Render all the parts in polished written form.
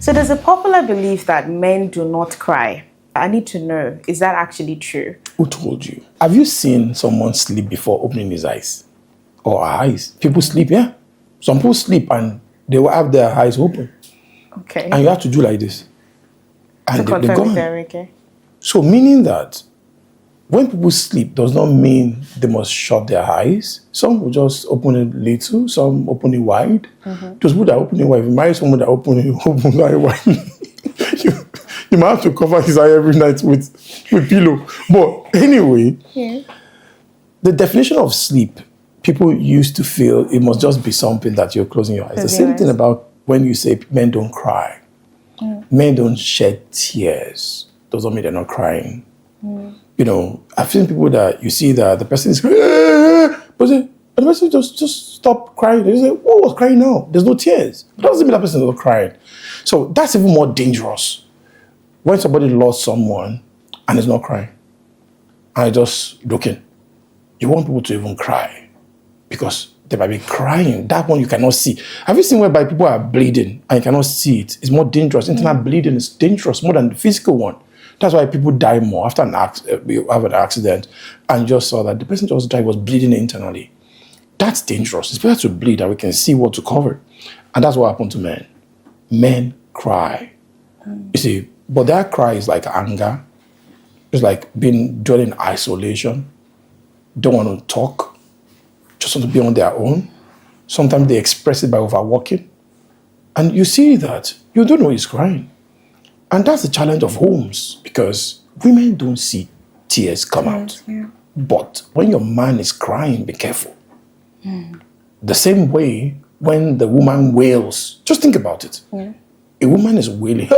So there's a popular belief that men do not cry. I need to know, is that actually true? Who told you? Have you seen someone sleep before opening his eyes? Or her eyes? People sleep, yeah. Some people sleep and they will have their eyes open. Okay. And you have to do like this. And To they're gone. okay. So meaning that when people sleep does not mean they must shut their eyes. Some will just open it little, some open it wide. Those people that open it wide, if you marry someone that open it wide, you might have to cover his eye every night with pillow. But anyway, the definition of sleep, people used to feel it must just be something that you're closing your eyes. The same thing about when you say men don't cry. Men don't shed tears. Doesn't mean they're not crying. You know, I've seen people that you see that the person is crying, but the person just stop crying. They say, "Oh, what's crying now? There's no tears." But that doesn't mean that person is not crying. So that's even more dangerous. When somebody lost someone and is not crying, and just looking, you want people to even cry because they might be crying. That one you cannot see. Have you seen whereby people are bleeding and you cannot see it? It's more dangerous. Internal bleeding is dangerous more than the physical one. That's why people die more after you have an accident and you just saw that the person just died was bleeding internally. That's dangerous. It's better to bleed and we can see what to cover. And that's what happened to men. Men cry. You see, but that cry is like anger. It's like dwelling in isolation. Don't want to talk. Just want to be on their own. Sometimes they express it by overworking. And you see that. You don't know he's crying. And that's the challenge of homes because women don't see tears come out. Yeah. But when your man is crying, be careful. The same way when the woman wails, just think about it. A woman is wailing.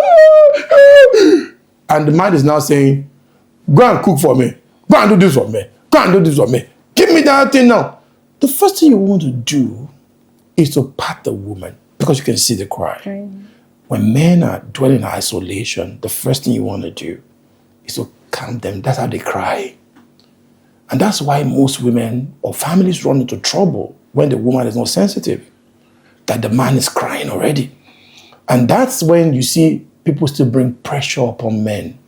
And the man is now saying, "Go and cook for me. Go and do this for me. Go and do this for me. Give me that thing now." The first thing you want to do is to pat the woman because you can see the cry. When men are dwelling in isolation, the first thing you want to do is to calm them. That's how they cry. And that's why most women or families run into trouble when the woman is not sensitive, that the man is crying already. And that's when you see people still bring pressure upon men.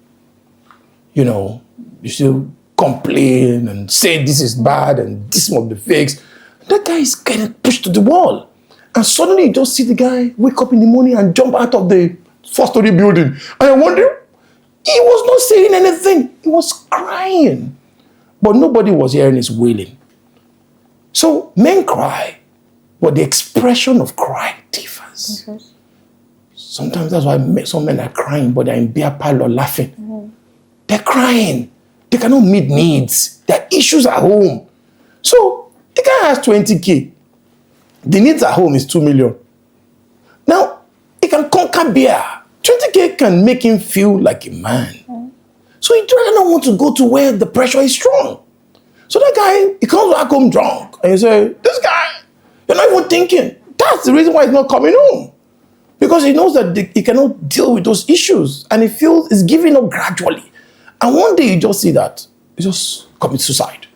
You know, you still complain and say this is bad and this must be fixed. That guy is getting pushed to the wall. And suddenly you just see the guy wake up in the morning and jump out of the 4-story building. And I wonder, he was not saying anything. He was crying. But nobody was hearing his wailing. So men cry, but the expression of cry differs. Sometimes that's why some men are crying, but they're in beer parlor laughing. They're crying. They cannot meet needs. There are issues at home. So the guy has 20K. The needs at home is 2 million. Now, he can conquer beer. 20K can make him feel like a man. So he does not want to go to where the pressure is strong. So that guy, he comes back home drunk. And you say, this guy, you're not even thinking. That's the reason why he's not coming home. Because he knows that he cannot deal with those issues. And he feels he's giving up gradually. And one day you just see that. He just commits suicide.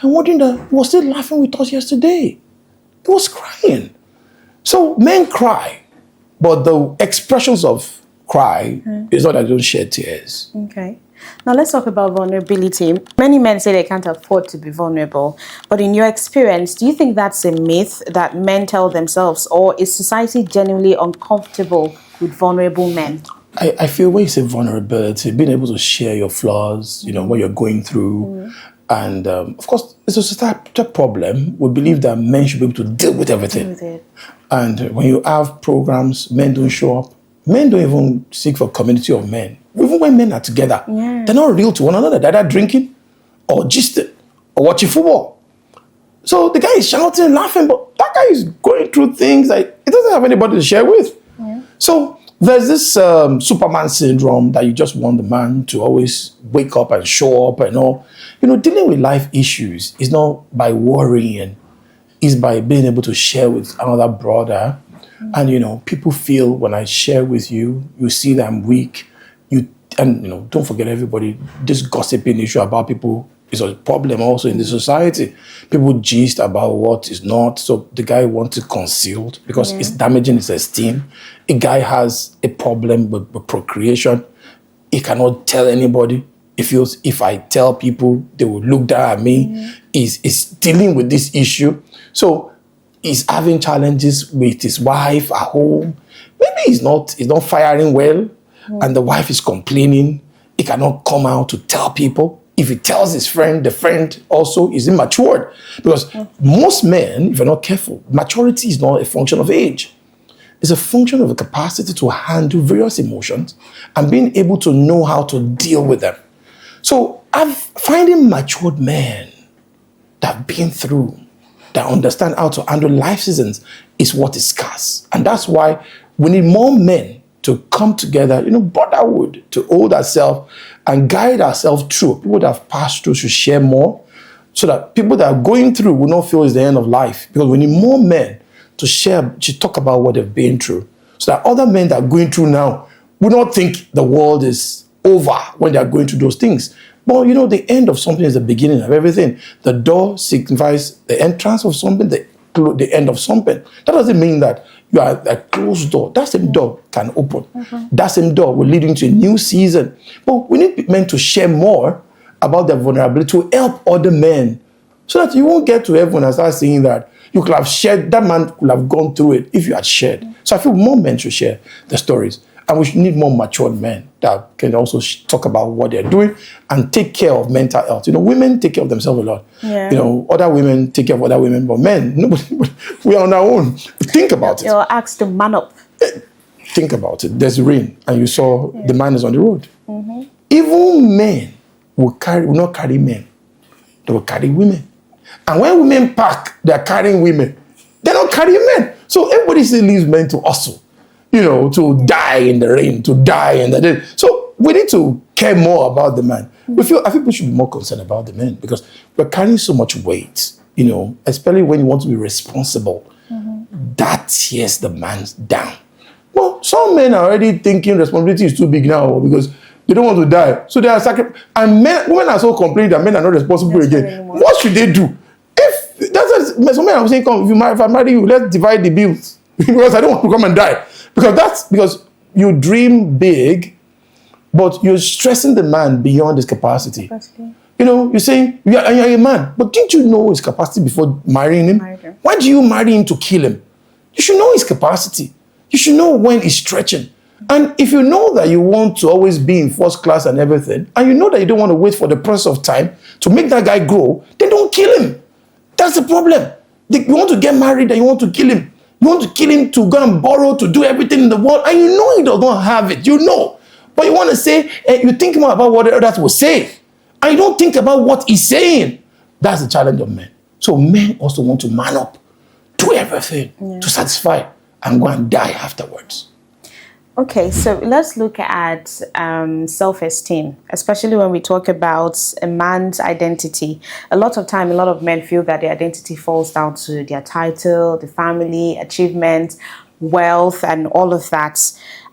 And wondering that he was still laughing with us yesterday. He was crying. So men cry, but the expressions of cry is not that they don't shed tears. Okay. Now let's talk about vulnerability. Many men say they can't afford to be vulnerable. But in your experience, do you think that's a myth that men tell themselves, or is society genuinely uncomfortable with vulnerable men? I feel when you say vulnerability, being able to share your flaws, you know, what you're going through, and of course, it's a societal problem. We believe that men should be able to deal with everything. And when you have programs, men don't show up. Men don't even seek for community of men. Even when men are together, they're not real to one another. They're either drinking or gisting or watching football. So the guy is shouting and laughing, but that guy is going through things like he doesn't have anybody to share with. So there's this Superman syndrome that you just want the man to always wake up and show up and all. You know, dealing with life issues is not by worrying. It's by being able to share with another brother. And, you know, people feel when I share with you, you see that I'm weak. And, you know, don't forget everybody, this gossiping issue about people It's a problem also in the society. People gist about what is not. So the guy wants it concealed because it's damaging his esteem. A guy has a problem with procreation. He cannot tell anybody. He feels if I tell people, they will look down at me. He's dealing with this issue. So he's having challenges with his wife at home. Maybe he's not firing well, and the wife is complaining. He cannot come out to tell people. If he tells his friend, the friend also is immature. Because most men, if you're not careful, maturity is not a function of age. It's a function of the capacity to handle various emotions and being able to know how to deal with them. So I'm finding matured men that have been through, that understand how to handle life seasons is what is scarce. And that's why we need more men to come together, brotherhood, to hold ourselves and guide ourselves through. People that have passed through should share more so that people that are going through will not feel it's the end of life. Because we need more men to share, to talk about what they've been through. So that other men that are going through now will not think the world is over when they are going through those things. But the end of something is the beginning of everything. The door signifies the entrance of something, the end of something. That doesn't mean that you are a closed door. That same door can open. That same door will lead into a new season. But we need men to share more about their vulnerability to help other men so that you won't get to heaven and start saying that you could have shared, that man could have gone through it if you had shared. So I feel more men should share the stories. And we should need more matured men that can also talk about what they're doing and take care of mental health. Women take care of themselves a lot. Yeah. Other women take care of other women, but men, nobody, we are on our own. Think about it. You're asked to man up. Think about it. There's rain, and you saw the man is on the road. Even men will not carry men. They will carry women. And when women park, they're carrying women. They don't carry men. So everybody still leaves men to hustle. To die in the rain, to die in the day. So we need to care more about the man. I think we should be more concerned about the men because we're carrying so much weight, especially when you want to be responsible. That tears the man down. Well, some men are already thinking responsibility is too big now because they don't want to die. So they are sacrificing. And women are so complaining that men are not responsible again. What should they do? Some men are saying, come, if I marry you, let's divide the bills. Because I don't want to come and die. Because you dream big, but you're stressing the man beyond his capacity. You're saying you're a man, but didn't you know his capacity before marrying him? Why do you marry him to kill him? You should know his capacity. You should know when he's stretching. And if you know that you want to always be in first class and everything, and you know that you don't want to wait for the process of time to make that guy grow, then don't kill him. That's the problem. You want to get married and you want to kill him. You want to kill him to go and borrow, to do everything in the world, and you know he does not have it. But you want to say, you think more about what others will say, and you don't think about what he's saying. That's the challenge of men. So men also want to man up, do everything to satisfy, and go and die afterwards. Okay, so let's look at self-esteem, especially when we talk about a man's identity. A lot of time, a lot of men feel that their identity falls down to their title, the family, achievement, wealth, and all of that.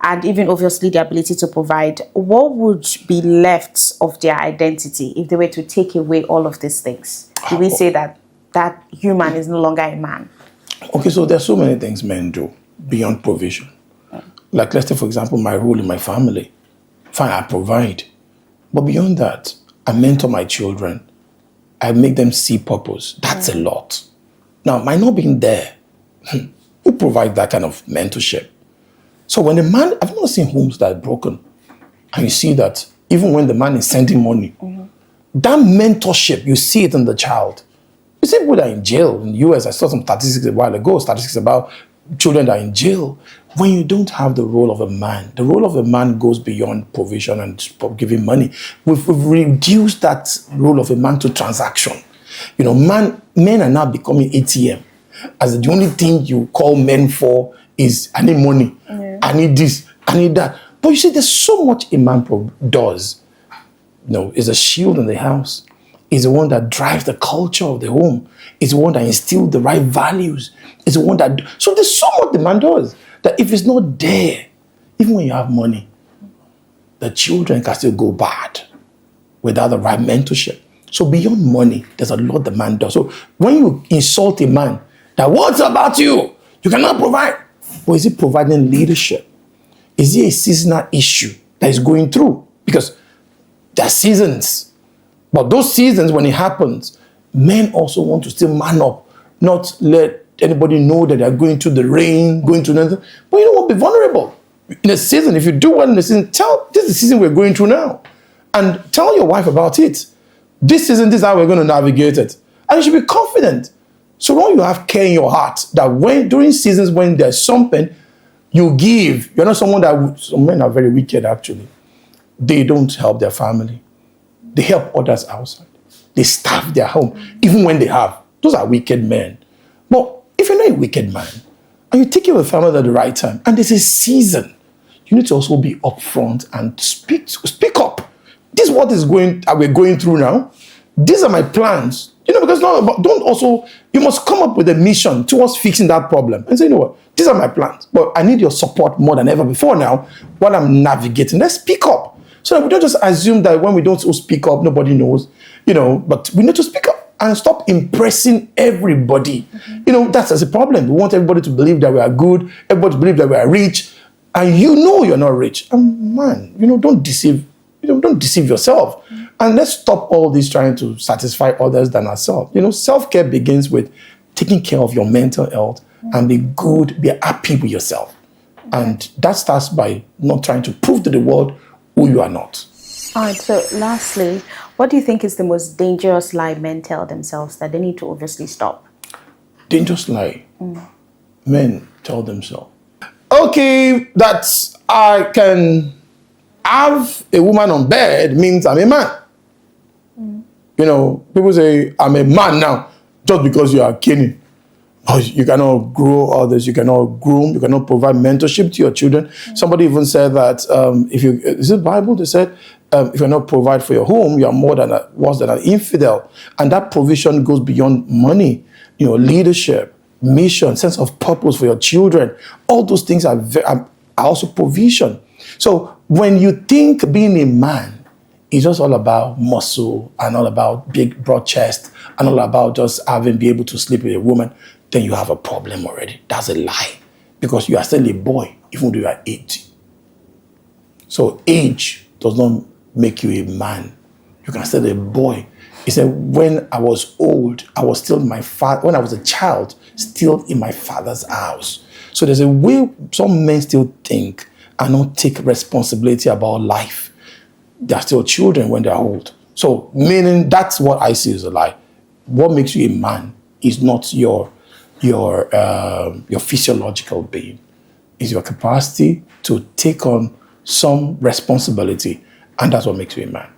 And even obviously the ability to provide. What would be left of their identity if they were to take away all of these things? Do we say that human is no longer a man? Okay, so there's so many things men do beyond provision. Like, let's say, for example, my role in my family. Fine, I provide. But beyond that, I mentor my children. I make them see purpose. That's a lot. Now, my not being there, who provide that kind of mentorship? So when the man, I've not seen homes that are broken. And you see that even when the man is sending money, that mentorship, you see it in the child. You see people that are in jail. In the US, I saw some statistics a while ago, statistics about children that are in jail. When you don't have the role of a man, the role of a man goes beyond provision and giving money. We've reduced that role of a man to transaction. Men are now becoming ATM. As the only thing you call men for is, I need money, I need this, I need that. But you see, there's so much a man does. Is a shield in the house. Is the one that drives the culture of the home. Is the one that instills the right values. Is the one that... So there's so much the man does that if it's not there, even when you have money, the children can still go bad without the right mentorship. So beyond money, there's a lot the man does. So when you insult a man, that what's about you? You cannot provide. Or is he providing leadership? Is it a seasonal issue that is going through? Because there are seasons. But those seasons, when it happens, men also want to still man up, not let anybody know that they're going through the rain, going through nothing. But you don't want to be vulnerable. In a season, if you do well in the season, tell, this is the season we're going through now. And tell your wife about it. This season, this is how we're going to navigate it. And you should be confident. So long you have care in your heart that when, during seasons when there's something, you give. You're not someone that, some men are very wicked actually. They don't help their family. They help others outside. They starve their home, even when they have. Those are wicked men. But if you're not a wicked man, and you take care of the family at the right time, and there's a season, you need to also be upfront and speak up. This is what is we're going through now. These are my plans. You know, because don't also, you must come up with a mission towards fixing that problem and say, you know what, these are my plans, but I need your support more than ever before now while I'm navigating. Let's speak up. So that we don't just assume that when we don't speak up, nobody knows, you know, but we need to speak up and stop impressing everybody. You know, that's a problem. We want everybody to believe that we are good, everybody to believe that we are rich, and you know you're not rich. And man, you know, don't deceive yourself. And let's stop all this trying to satisfy others than ourselves. You know, self-care begins with taking care of your mental health and be good, be happy with yourself. And that starts by not trying to prove to the world who you are not. All right, so lastly, what do you think is the most dangerous lie men tell themselves that they need to obviously stop? Dangerous lie men tell themselves. Okay, that I can have a woman on bed means I'm a man. You know, people say, I'm a man now, just because you are kidding. You cannot grow others, you cannot groom, you cannot provide mentorship to your children. Somebody even said that, is it Bible? They said, if you not provide for your home, you are worse than an infidel. And that provision goes beyond money, you know, leadership, mission, sense of purpose for your children. All those things are also provision. So when you think being a man is just all about muscle and all about big, broad chest and all about just be able to sleep with a woman, then you have a problem already. That's a lie. Because you are still a boy, even though you are 80. So age does not make you a man. You can still be a boy. He said, when I was old, I was still when I was a child, still in my father's house. So there's a way some men still think and not take responsibility about life. They're still children when they're old. So meaning that's what I see as a lie. What makes you a man is not your physiological being. It's your capacity to take on some responsibility. And that's what makes you a man.